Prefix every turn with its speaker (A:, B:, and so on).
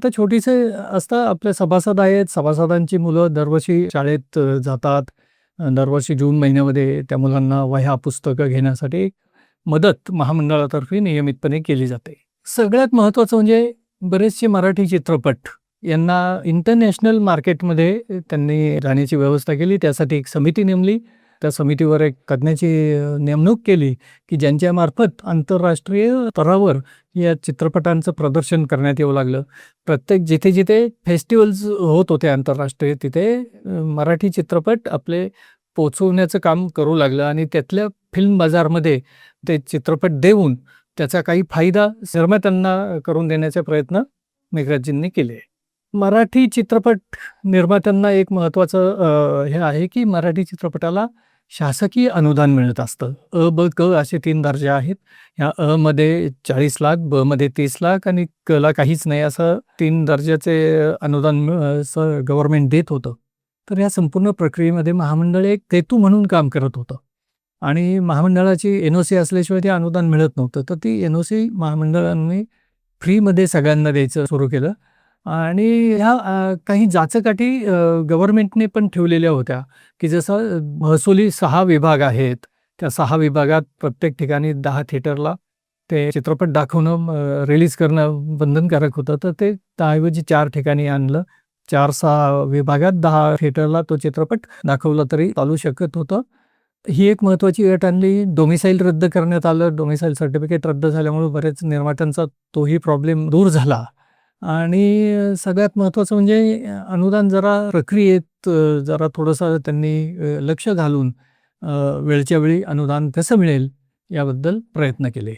A: आता छोटीसं असतं आपले सभासद आहेत. सभासदांची मुलं दरवर्षी शाळेत जातात. दरवर्षी जून महिन्यामध्ये त्या मुलांना वह्या, पुस्तकं घेण्यासाठी मदत महामंडळातर्फे नियमितपणे केली जाते. सगळ्यात महत्त्वाचं म्हणजे बरेचसे मराठी चित्रपट यांना इंटरनॅशनल मार्केटमध्ये त्यांनी जाण्याची व्यवस्था केली. त्यासाठी एक समिती नेमली. त्या समितीवर एक तज्ञाची नेमणूक केली, की ज्यांच्यामार्फत आंतरराष्ट्रीय स्तरावर या चित्रपटांचं प्रदर्शन करण्यात येऊ लागलं. प्रत्येक जिथे-जिथे फेस्टिव्हल्स होत होते आंतरराष्ट्रीय, तिथे मराठी चित्रपट आपले पोहोचवण्याचं काम करू लागलं आणि त्यातल्या फिल्म बाजारमध्ये ते चित्रपट देऊन त्याचा काही फायदा निर्मात्यांना करून देण्याचे प्रयत्न मेघराजजींनी केले. मराठी चित्रपट निर्मात्यांना एक महत्त्वाचं हे आहे, की मराठी चित्रपटाला शासकीय अनुदान मिळत असतं. अ, ब, क असे 3 दर्जे आहेत. ह्या अ मध्ये 40 लाख, ब मध्ये 30 लाख आणि क ला काहीच नाही असं 3 दर्जाचे अनुदान गव्हर्नमेंट देत होतं. तर या संपूर्ण प्रक्रियेमध्ये महामंडळ एक सेतू म्हणून काम करत होतं आणि महामंडळाची एन-ओ-सी असल्याशिवाय ते अनुदान मिळत नव्हतं. तर ती एन-ओ-सी महामंडळांनी फ्रीमध्ये सगळ्यांना द्यायचं सुरू केलं आणि ह्या काही जाचकाठी गव्हर्नमेंटने पण ठेवलेल्या होत्या, की जसं महसुली 6 विभाग आहेत. त्या 6 विभागात प्रत्येक ठिकाणी 10 थिएटरला ते चित्रपट दाखवणं रिलीज करणं बंधनकारक होतं. तर ते 10 ऐवजी 4 ठिकाणी आणलं. 4-6 विभागात 10 थिएटरला तो चित्रपट दाखवला तरी चालू शकत होतं. ही एक महत्त्वाची अट आणली. डोमिसाईल रद्द करण्यात आलं. डोमिसाईल सर्टिफिकेट रद्द झाल्यामुळे बरेच निर्मात्यांचा तोही प्रॉब्लेम दूर झाला आणि सगळ्यात महत्त्वाचं म्हणजे अनुदान जरा प्रक्रियेत जरा थोडंसं त्यांनी लक्ष घालून वेळच्या वेळी अनुदान कसं मिळेल याबद्दल प्रयत्न केले.